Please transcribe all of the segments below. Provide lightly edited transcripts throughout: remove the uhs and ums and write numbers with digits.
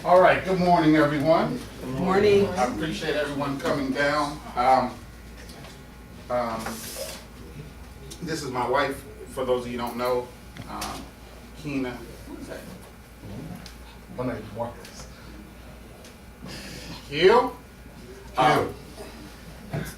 All right, good morning, everyone. Good morning. I appreciate everyone coming down. This is my wife, for those of you who don't know, Keena. Who's that? My name's Marcus. Hill?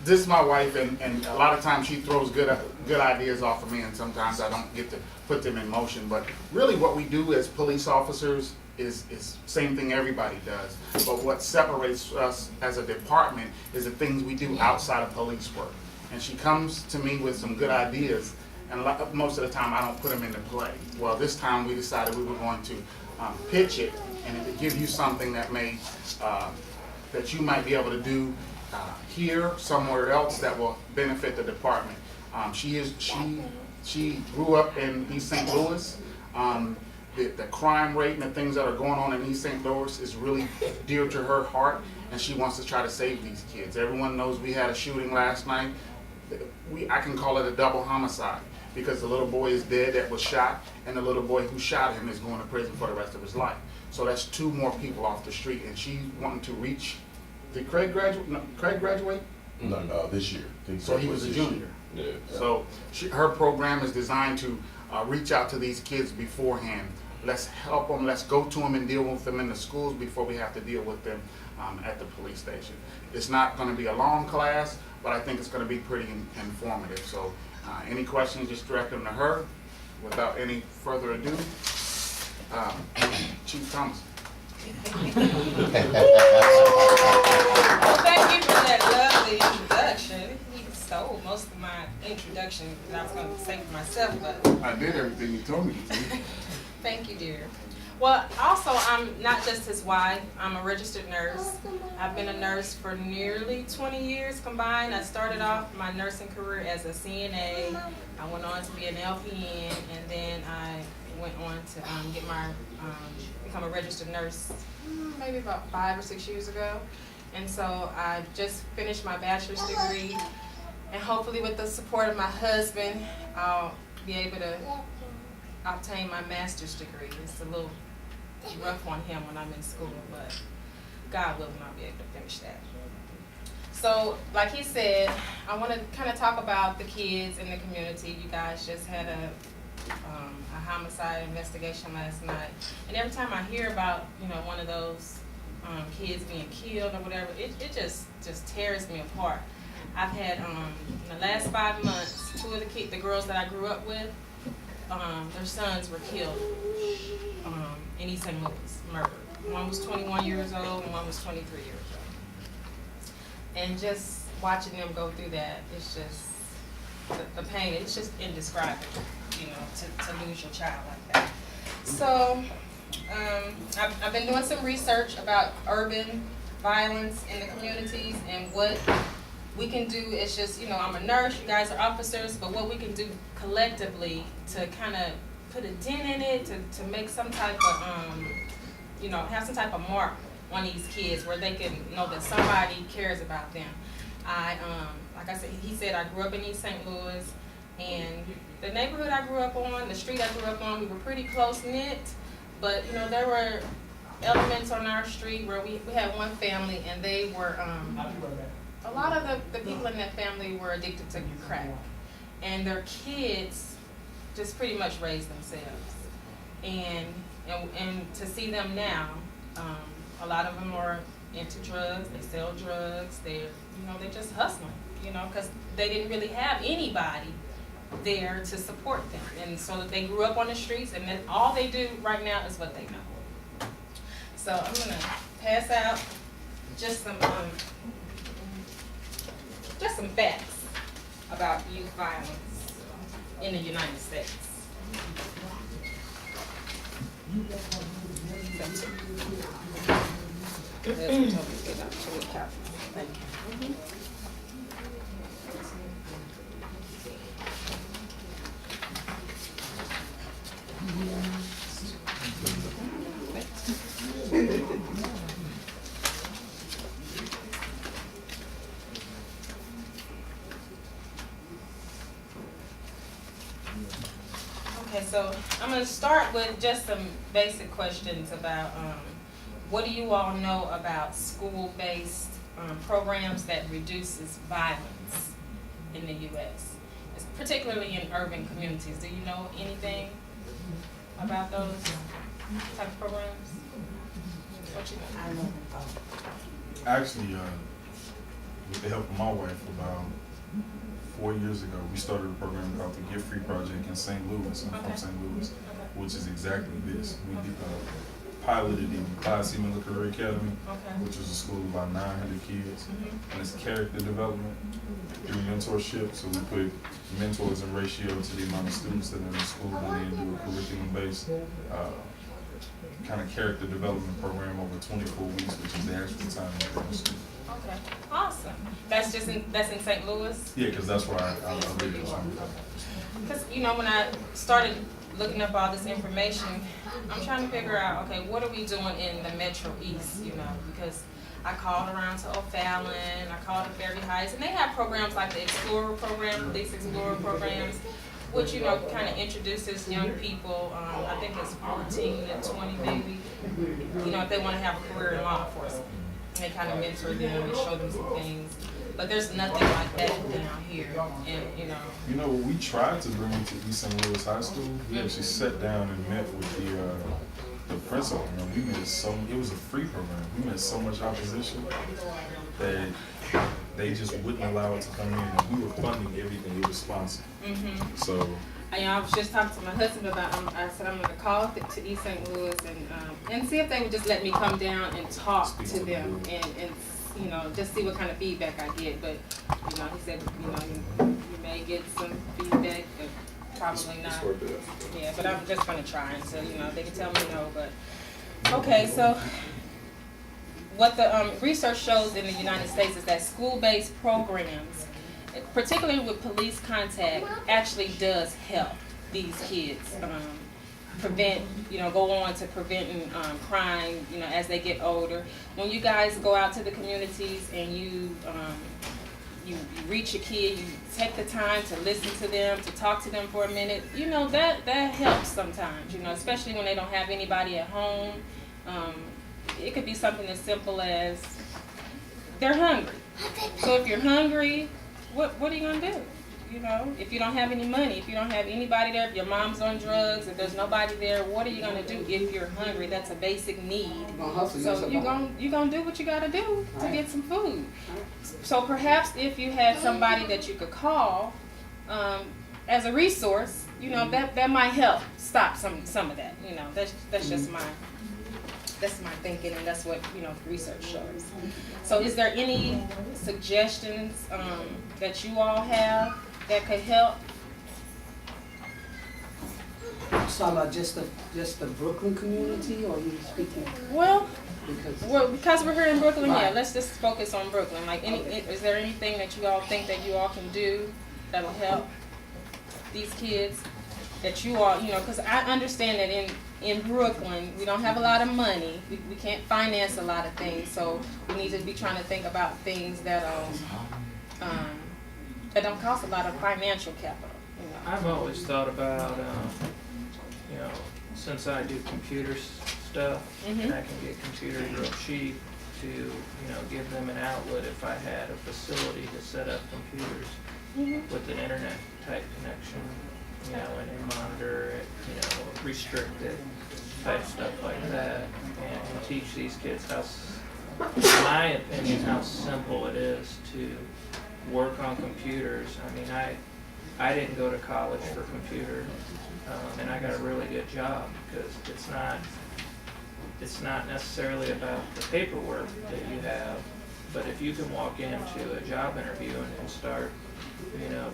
This is my wife, and a lot of times she throws good ideas off of me, and sometimes I don't get to put them in motion. But really what we do as police officers is same thing everybody does. But what separates us as a department is the things we do outside of police work. And she comes to me with some good ideas, and most of the time I don't put them into play. Well, this time we decided we were going to pitch it, and it would give you something that that you might be able to do here, somewhere else that will benefit the department. She grew up in East St. Louis. The crime rate and the things that are going on in East St. Louis is really dear to her heart, and she wants to try to save these kids. Everyone knows we had a shooting last night. I can call it a double homicide because the little boy is dead that was shot, and the little boy who shot him is going to prison for the rest of his life. So that's 2 more people off the street, and she's wanting to reach. Did Craig graduate? No, Craig graduate? No, this year. So he was a junior. Yeah. So her program is designed to reach out to these kids beforehand. Let's help them. Let's go to them and deal with them in the schools before we have to deal with them at the police station. It's not going to be a long class, but I think it's going to be pretty informative. So any questions, just direct them to her. Without any further ado, Chief Thomas. Well, thank you for that lovely introduction. He stole most of my introduction that I was going to say for myself, but I did everything you told me to do. thank you, dear. Well, also, I'm not just his wife. I'm a registered nurse. I've been a nurse for nearly 20 years combined. I started off my nursing career as a CNA. I went on to be an LPN, and then I went on to get my become a registered nurse maybe about 5 or 6 years ago. And so I just finished my bachelor's degree, and hopefully with the support of my husband, I'll be able to obtain my master's degree. It's a little rough on him when I'm in school, but God willing, I'll be able to finish that. So, like he said, I want to kind of talk about the kids in the community. You guys just had a homicide investigation last night, and every time I hear about one of those kids being killed or whatever, it just tears me apart. I've had in the last 5 months, 2 of the girls that I grew up with, their sons were killed in East St. Louis, murdered. One was 21 years old and one was 23 years old. And just watching them go through that, it's just the pain. It's just indescribable, to lose your child like that. So I've been doing some research about urban violence in the communities, and what we can do is just, I'm a nurse, you guys are officers, but what we can do collectively to kind of put a dent in it, to make some type of, have some type of mark on these kids where they can know that somebody cares about them. Like I said, he said I grew up in East St. Louis, and the neighborhood I grew up on, the street I grew up on, we were pretty close-knit, but, there were elements on our street where we had one family, and they were, a lot of the people in that family were addicted to crack, and their kids just pretty much raised themselves. And to see them now, a lot of them are into drugs. They sell drugs. They're just hustling, because they didn't really have anybody there to support them, and so they grew up on the streets, and then all they do right now is what they know. So I'm gonna pass out just some facts about youth violence in the United States. Thank you. Okay, so I'm gonna start with just some basic questions about what do you all know about school-based programs that reduces violence in the U.S., particularly in urban communities? Do you know anything about those type of programs? What you know? I know. Actually, with the help of my wife, about 4 years ago, we started a program called the Get Free Project in St. Louis. I'm from St. Louis, which is exactly this. We piloted in Class C Miller Career Academy, which is a school of about 900 kids, and it's character development through mentorship. So we put mentors in ratio to the amount of students that are in the school, and then do a curriculum-based kind of character development program over 24 weeks, which is the actual time in the school. Okay, awesome. That's in St. Louis? Yeah, because that's where I live. Because, you know, when I started looking up all this information, I'm trying to figure out, okay, what are we doing in the Metro East, you know, because I called around to O'Fallon, I called to Fairview Heights, and they have programs like the Explorer program, Police Explorer programs, which, you know, kind of introduces young people, I think it's 14 to 20 maybe, you know, if they want to have a career in law enforcement. And they kind of mentor them and show them some things. But there's nothing like that down here, and you know. You know, we tried to bring it to East St. Louis High School. We actually sat down and met with the principal. You know, we met it was a free program. We met so much opposition that they just wouldn't allow it to come in. And we were funding everything. It was sponsored. So. I was just talking to my husband about. I said I'm going to call to East St. Louis and see if they would just let me come down and talk to them and you know, just see what kind of feedback I get. But you know, he said, you know, you may get some feedback, but probably not. Yeah, but I'm just going to try and so you know they can tell me no. But okay, so what the research shows in the United States is that school-based programs, particularly with police contact, actually does help these kids prevent, you know, go on to preventing crime, you know, as they get older. When you guys go out to the communities and you reach a kid, you take the time to listen to them, to talk to them for a minute, you know, that helps sometimes, you know, especially when they don't have anybody at home. It could be something as simple as they're hungry. So if you're hungry, what are you going to do? You know, if you don't have any money, if you don't have anybody there, if your mom's on drugs, if there's nobody there, what are you going to do if you're hungry? That's a basic need. So you're going to do what you got to do to get some food. So perhaps if you had somebody that you could call as a resource, you know, that might help stop some of that. You know, that's just my thinking, and that's what, you know, research shows. So is there any suggestions that you all have that could help? So about just the Brooklyn community, or are you speaking? Well, because we're here in Brooklyn, Right. yeah, let's just focus on Brooklyn. Like, is there anything that you all think that you all can do that'll help these kids? That you all, you know, because I understand that in Brooklyn, we don't have a lot of money. We can't finance a lot of things, so we need to be trying to think about things that don't cost a lot of financial capital. You know. I've always thought about, you know, since I do computer stuff, and I can get computers real cheap, to, you know, give them an outlet if I had a facility to set up computers with an internet type connection, you know, and monitor it, you know, restrict it, type stuff like that, and teach these kids how, in my opinion, how simple it is to work on computers. I mean, I didn't go to college for computer, and I got a really good job because it's not necessarily about the paperwork that you have, but if you can walk into a job interview and start, you know,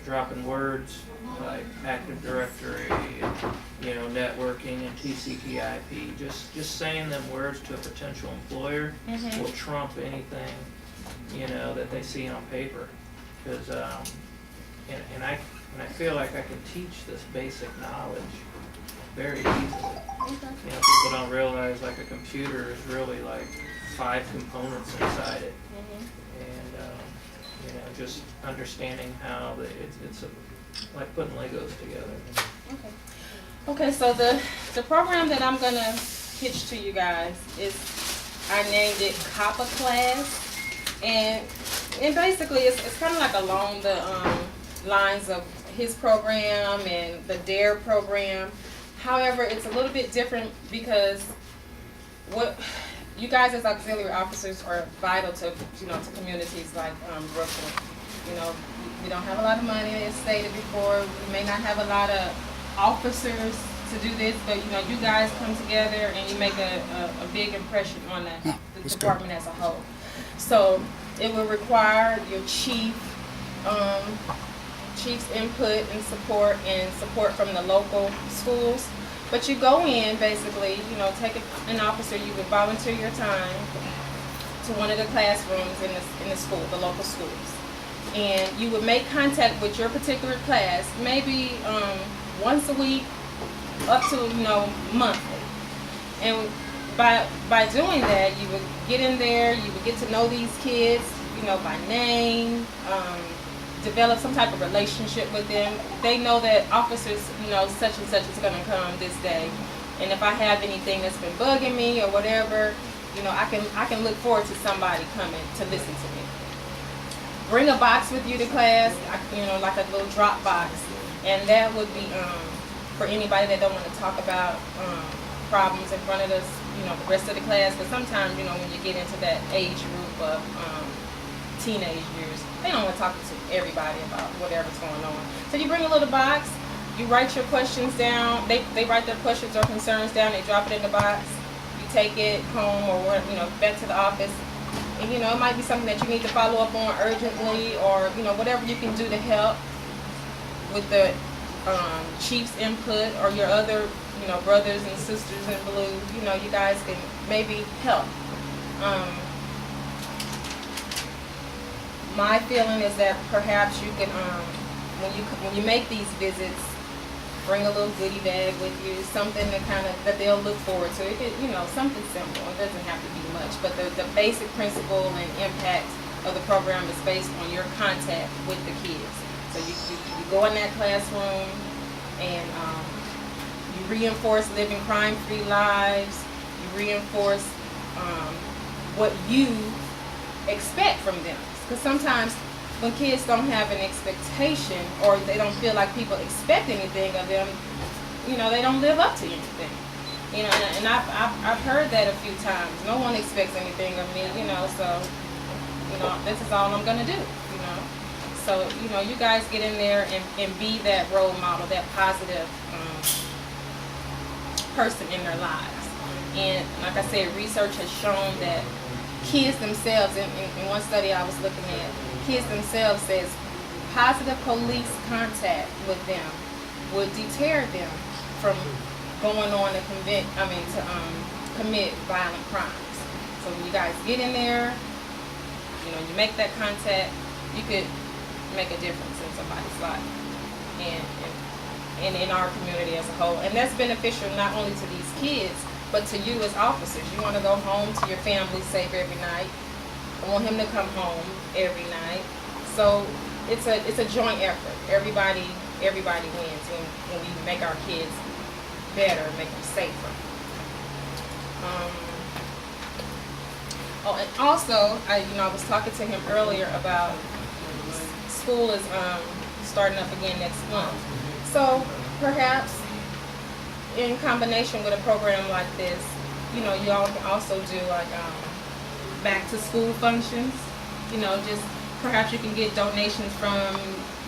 dropping words like Active Directory and, you know, networking and TCP/IP, just saying them words to a potential employer will trump anything, you know, that they see on paper. Because and I feel like I can teach this basic knowledge very easily. You know, people don't realize like a computer is really like 5 components inside it, and you know, just understanding how it's like putting Legos together. Okay, so the program that I'm gonna pitch to you guys is, I named it COPPA class, and basically it's kind of like along the lines of his program and the DARE program. However, it's a little bit different because what you guys as auxiliary officers are vital to, to communities like Brooklyn. We don't have a lot of money, as stated before. We may not have a lot of officers to do this, but you guys come together and you make a big impression on the department as a whole. So it will require your chief's input and support from the local schools. But you go in, basically, take an officer, you would volunteer your time to one of the classrooms in the school, the local schools. And you would make contact with your particular class, maybe once a week, up to, monthly. And by doing that, you would get in there, you would get to know these kids, by name, develop some type of relationship with them. They know that officers, such and such is going to come this day. And if I have anything that's been bugging me or whatever, I can look forward to somebody coming to listen to me. Bring a box with you to class, like a little drop box. And that would be for anybody that don't want to talk about problems in front of us, the rest of the class. But sometimes, when you get into that age group of teenage years, they don't want to talk to everybody about whatever's going on. So you bring a little box, you write your questions down. They write their questions or concerns down, they drop it in the box. You take it home or back to the office. And it might be something that you need to follow up on urgently, or whatever you can do to help with the chief's input, or your other brothers and sisters in blue. You guys can maybe help. My feeling is that perhaps you can, when you make these visits, bring a little goodie bag with you, something that they'll look forward to. It could, something simple. It doesn't have to be much, but the basic principle and impact of the program is based on your contact with the kids. So you go in that classroom and you reinforce living crime-free lives. You reinforce what you expect from them. Because sometimes when kids don't have an expectation, or they don't feel like people expect anything of them, they don't live up to anything. And I've heard that a few times. No one expects anything of me, so, this is all I'm gonna do, So, you guys get in there and be that role model, that positive person in their lives. And like I said, research has shown that kids themselves, in one study I was looking at, kids themselves says positive police contact with them would deter them from going on to commit violent crimes. So when you guys get in there, you make that contact, you could make a difference in somebody's life and in our community as a whole. And that's beneficial not only to these kids, but to you as officers. You want to go home to your family safe every night. I want him to come home every night. So it's a joint effort. Everybody wins when we make our kids better, make them safer. And also, I was talking to him earlier about school is starting up again next month. So perhaps in combination with a program like this, you all can also do like back to school functions. Just perhaps you can get donations from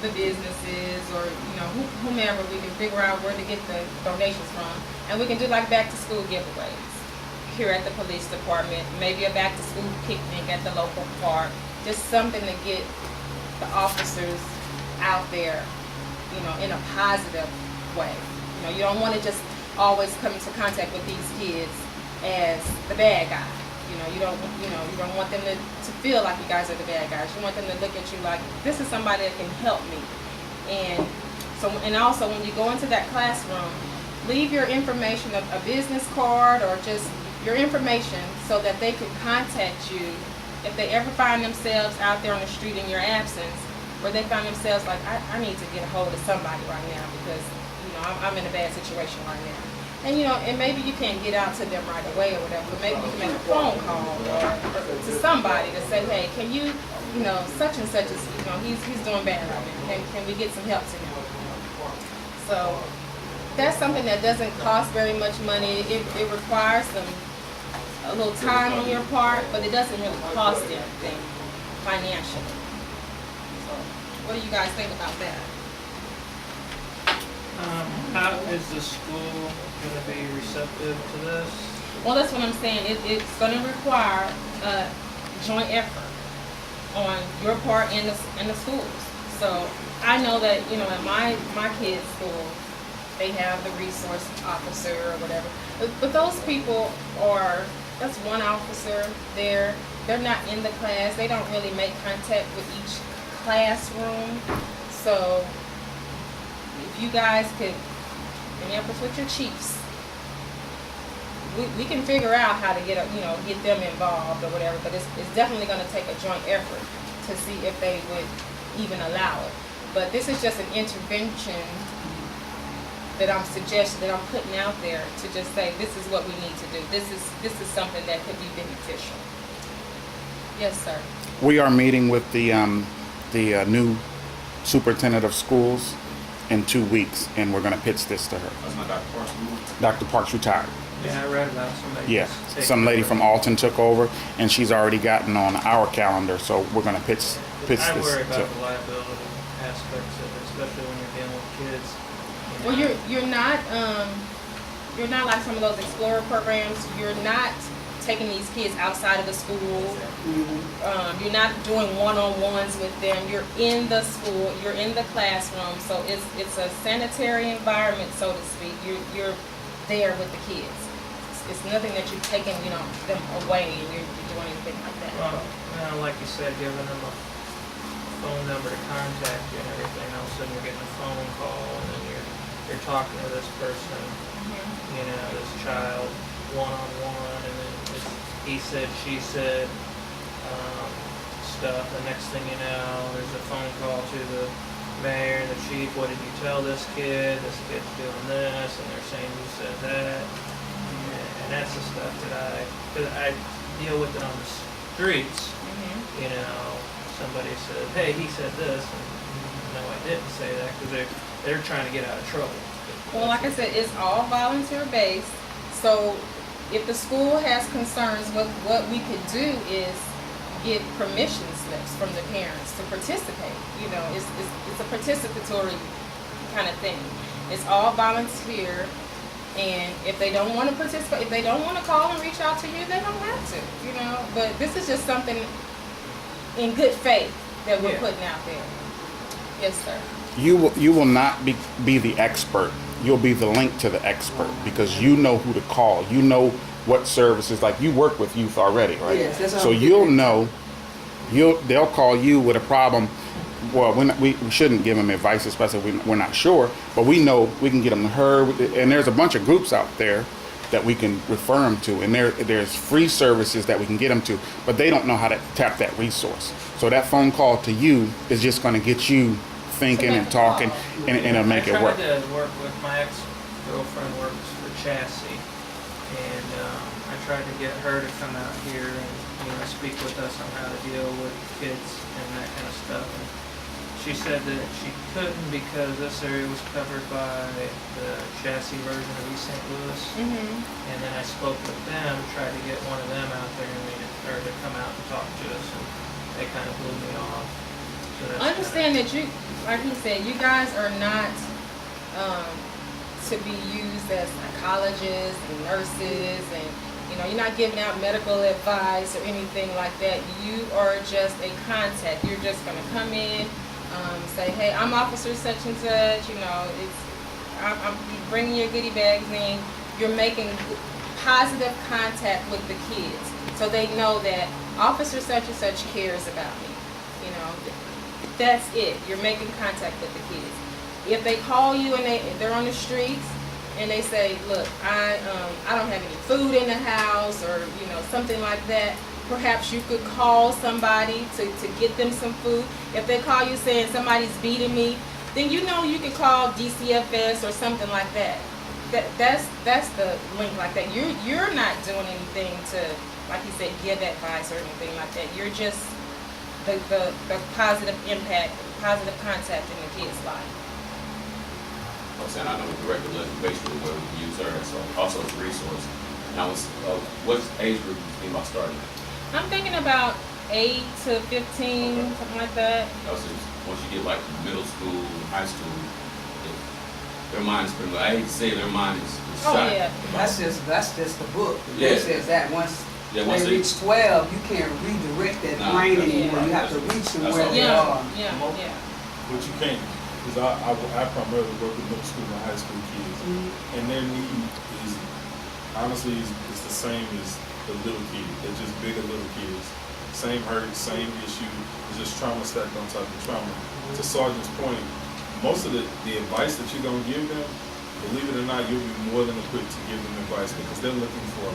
the businesses or whomever. We can figure out where to get the donations from, and we can do like back to school giveaways here at the police department. Maybe a back to school picnic at the local park. Just something to get the officers out there, in a positive way. You don't want to just always come into contact with these kids as the bad guy. You don't want them to feel like you guys are the bad guys. You want them to look at you like, this is somebody that can help me. And also when you go into that classroom, leave your information, a business card or just your information, so that they can contact you if they ever find themselves out there on the street in your absence, or they find themselves like, I need to get a hold of somebody right now because know, I'm in a bad situation right now. And, you know, and maybe you can't get out to them right away or whatever, but maybe you can make a phone call or to somebody to say, hey, can you, you know, such and such is, you know, he's doing bad right now. Can we get some help to him? So that's something that doesn't cost very much money. It requires a little time on your part, but it doesn't really cost anything financially. So what do you guys think about that? How is the school going to be receptive to this? Well, that's what I'm saying. It's going to require a joint effort on your part in the schools. So I know that, you know, at my kids' school, they have the resource officer or whatever. But those people that's one officer there. They're not in the class. They don't really make contact with each classroom. So if you guys could, in efforts with your chiefs, we can figure out how to get them involved or whatever, but it's definitely going to take a joint effort to see if they would even allow it. But this is just an intervention that I'm suggesting, that I'm putting out there to just say, this is what we need to do. This is something that could be beneficial. Yes, sir. We are meeting with the new superintendent of schools in 2 weeks, and we're going to pitch this to her. That's not Dr. Parks. Dr. Parks retired. Yeah, I read about somebody. Yeah, some lady from Alton took over, and she's already gotten on our calendar, so we're going to pitch I this worry to. about the liability aspects of it, especially when you're dealing with kids. Well, you're not like some of those Explorer programs. You're not taking these kids outside of the school. You're not doing one-on-ones with them. You're in the school. You're in the classroom. So it's a sanitary environment, so to speak. You're there with the kids. It's nothing that you're taking, you know, them away and you're doing anything like that. Well, like you said, giving them a phone number to contact you and everything. All of a sudden, you're getting a phone call, and then you're talking to this person, you know, this child, one-on-one, and then it's he said, she said stuff. The next thing you know, there's a phone call to the mayor and the chief. What did you tell this kid? This kid's doing this, and they're saying you said that. And that's the stuff that because I deal with it on the streets. You know, somebody said, hey, he said this, and no, I didn't say that, because they're trying to get out of trouble. Well, like I said, it's all volunteer-based. So if the school has concerns, what we could do is get permission slips from the parents to participate. You know, it's a participatory kind of thing. It's all volunteer. And if they don't want to participate, if they don't want to call and reach out to you, they don't have to, you know. But this is just something in good faith that we're putting out there. Yes, sir. You will not be the expert. You'll be the link to the expert, because you know who to call. You know what services, like you work with youth already, right? Yes, that's so you'll know. They'll call you with a problem. Well, we shouldn't give them advice, especially if we're not sure, but we know we can get them to her. And there's a bunch of groups out there that we can refer them to, and there's free services that we can get them to, but they don't know how to tap that resource. So that phone call to you is just going to get you thinking and talking, and it'll make it work. I tried to work with my ex-girlfriend works for Chassis, and I tried to get her to come out here and speak with us on how to deal with kids and that kind of stuff. And she said that she couldn't because this area was covered by the Chassis version of East St. Louis. And then I spoke with them, tried to get one of them out there, or to come out and talk to us, and they kind of blew me off. So that's Understand that you, like you said, you guys are not to be used as psychologists and nurses, and you're not giving out medical advice or anything like that. You are just a contact. You're just going to come in, say, hey, I'm Officer such and such. I'm bringing your goodie bags in. You're making positive contact with the kids, so they know that Officer such and such cares about me. That's it. You're making contact with the kids. If they call you and they're on the streets and they say, look, I don't have any food in the house, or something like that, perhaps you could call somebody to get them some food. If they call you saying somebody's beating me, then you know you can call DCFS or something like that. That's the link like that. You're not doing anything to, like you said, give advice or anything like that. You're just the positive impact, positive contact in the kid's life. I'm saying I know the director left basically where we can use her also as a resource. Now, what age group do you think about starting? I'm thinking about 8 to 15, Okay. something like that. Once you get like middle school, high school, their mind is pretty much, I hate to say it, their mind is Oh, shot. yeah. That's just the book. The Yeah. book says that once Once they reach 12, you can't redirect that Nah, brain that's anymore. right. You have to reach them That's where all. they Yeah, are. yeah. But you can't, because I primarily work with middle school and high school kids, and their need is, honestly, is the same as the little kids. They're just bigger little kids. Same hurt, same issue, it's just trauma stacked on top of trauma. To Sergeant's point, most of the advice that you're going to give them, believe it or not, you'll be more than equipped to give them advice because they're looking for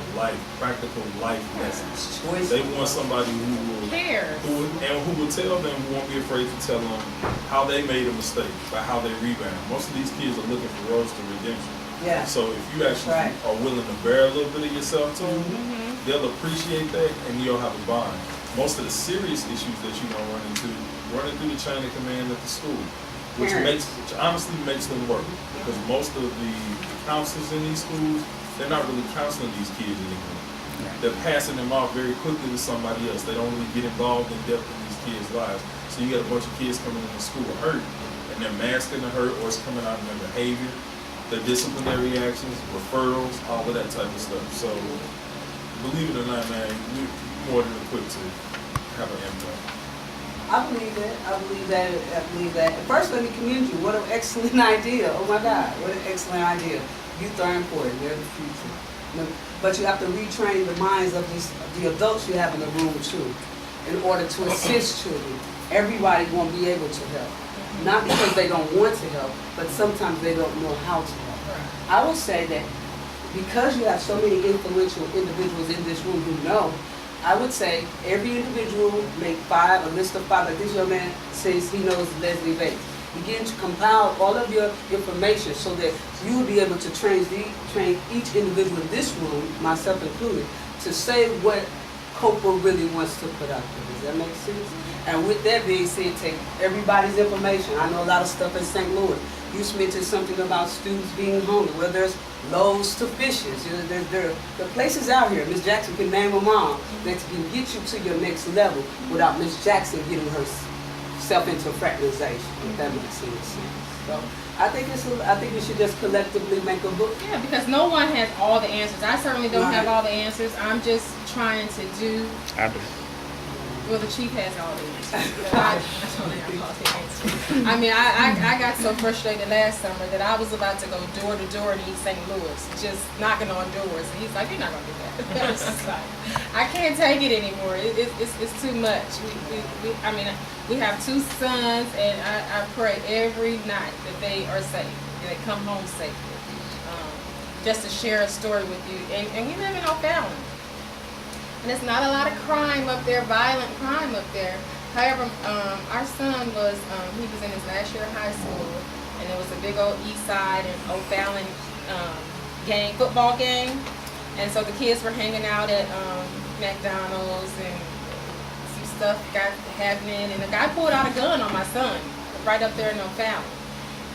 practical life lessons. They want somebody who Cares. will tell them, who won't be afraid to tell them how they made a mistake, by how they rebound. Most of these kids are looking for roads to redemption. Yeah. So if you actually Right. are willing to bear a little bit of yourself to them, Mm-hmm. they'll appreciate that and you'll have a bond. Most of the serious issues that you're gonna run into, running through the chain of command at the school, which honestly makes them work. Because most of the counselors in these schools, they're not really counseling these kids anymore. They're passing them off very quickly to somebody else. They don't really get involved in depth in these kids' lives. So you got a bunch of kids coming into school hurt, and they're masking the hurt, or it's coming out in their behavior, their disciplinary actions, referrals, all of that type of stuff. So believe it or not, man, we're more than equipped to have an impact. I believe that. I believe that. First, let me commend you. What an excellent idea. Oh my God, what an excellent idea. Youth are important. They're the future. But you have to retrain the minds of the adults you have in the room too, in order to assist children. Everybody won't be able to help. Not because they don't want to help, but sometimes they don't know how to help. I will say that because you have so many influential individuals in this room who know, I would say every individual make a list of 5, like this young man says he knows Leslie Bates. Begin to compile all of your information so that you will be able to train each individual in this room, myself included, to say what Copra really wants to put out there. Does that make sense? And with that being said, take everybody's information. I know a lot of stuff in St. Louis. You mentioned something about students being hungry. Well, there's loaves to fishes. You know, there are places out here. Miss Jackson can name them all that can get you to your next level without Miss Jackson getting herself into fraternization. If that makes any sense. So I think we should just collectively make a book. Yeah, because no one has all the answers. I certainly don't have all the answers. I'm just trying to do. I do. Well, the chief has all the answers. I don't have all the answers. I mean, I got so frustrated last summer that I was about to go door to door in East St. Louis, just knocking on doors. And he's like, "You're not gonna do that." I was just like, I can't take it anymore. It's too much. We have 2 sons, and I pray every night that they are safe, that they come home safely. Just to share a story with you, and we live in O'Fallon. And there's not a lot of crime up there, violent crime up there. However, our son was in his last year of high school, and there was a big old East Side and O'Fallon football game. And so the kids were hanging out at McDonald's, and some stuff got happening, and the guy pulled out a gun on my son, right up there in O'Fallon.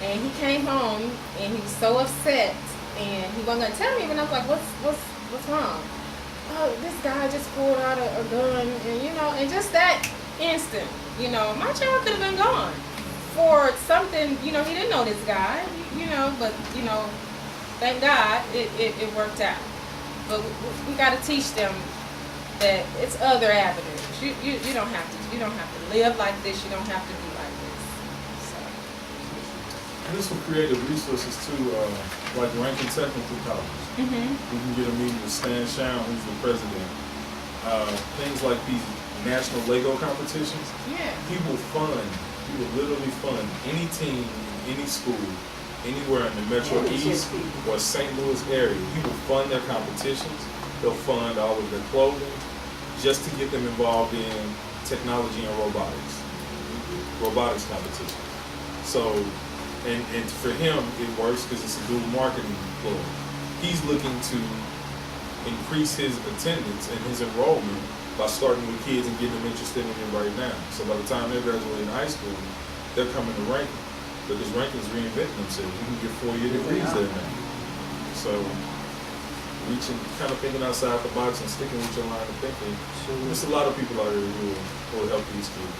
And he came home, and he was so upset, and he wasn't gonna tell me, and I was like, what's wrong? Oh, this guy just pulled out a gun, and and just that instant, my child could have been gone for something, he didn't know this guy, but, thank God it worked out. But we got to teach them that it's other avenues. You don't have to live like this. You don't have to be like this. So. And this will create resources too, like Rankin Technical College. Mm-hmm. We can get a meeting with Stan Shown, who's the president. Things like these national Lego competitions. Yeah. He will literally fund any team, any school, anywhere in the Metro East or St. Louis area. He will fund their competitions. He'll fund all of their clothing just to get them involved in technology and robotics competitions. So And for him, it works because it's a dual marketing ploy. He's looking to increase his attendance and his enrollment by starting with kids and getting them interested in it right now. So by the time they're graduating high school, they're coming to ranking. Because ranking's reinventing themselves. You can get 4-year degrees there now. So reaching, kind of thinking outside the box and sticking with your line of thinking. There's a lot of people out there who will help these kids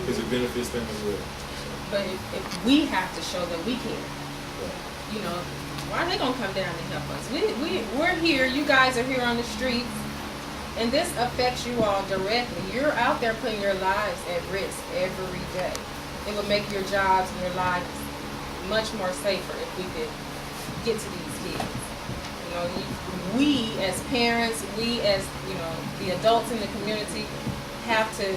because it benefits them as well. But if we have to show that we care, you know, why are they gonna come down and help us? We're here. You guys are here on the streets, and this affects you all directly. You're out there putting your lives at risk every day. It would make your jobs and your lives much more safer if we could get to these kids. You know, we as parents, we as, you know, the adults in the community have to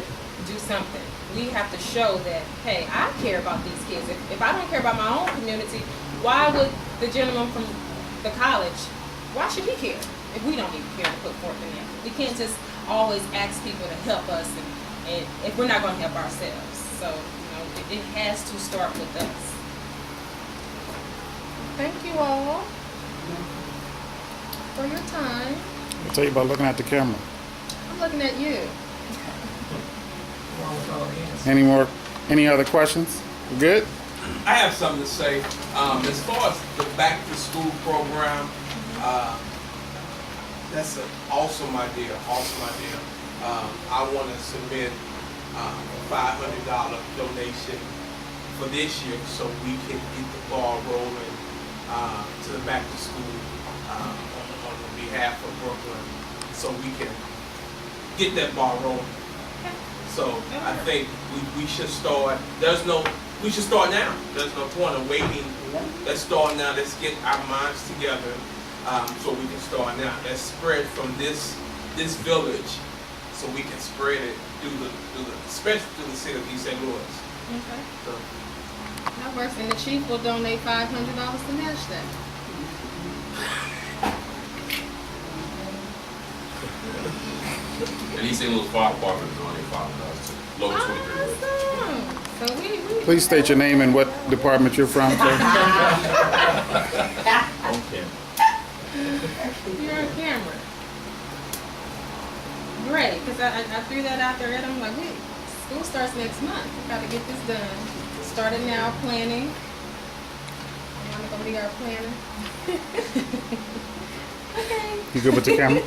do something. We have to show that, hey, I care about these kids. If I don't care about my own community, why would the gentleman from the college, why should he care if we don't even care to put forth an effort? We can't just always ask people to help us and if we're not going to help ourselves. So, you know, it has to start with us. Thank you all for your time. I'll tell you about looking at the camera. I'm looking at you. Any other questions? We good? I have something to say. As far as the back to school program, that's an awesome idea. I want to submit a $500 donation for this year so we can get the ball rolling to the back to school on behalf of Brooklyn, so we can get that ball rolling. So I think we should start. We should start now. There's no point of waiting. Let's start now. Let's get our minds together so we can start now. Let's spread from this village so we can spread it especially through the city of East St. Louis. Okay. So, That works, and the chief will donate $500 to match that. And East St. Louis Fire Department is only $5 to local 23 ways. Awesome. So we Please state your name and what department you're from, sir. Okay. You're on camera. Great, because I threw that out there, and I'm like, wait, school starts next month. We got to get this done. Started now, planning. I'm going to be our planner. Okay. You good with the camera?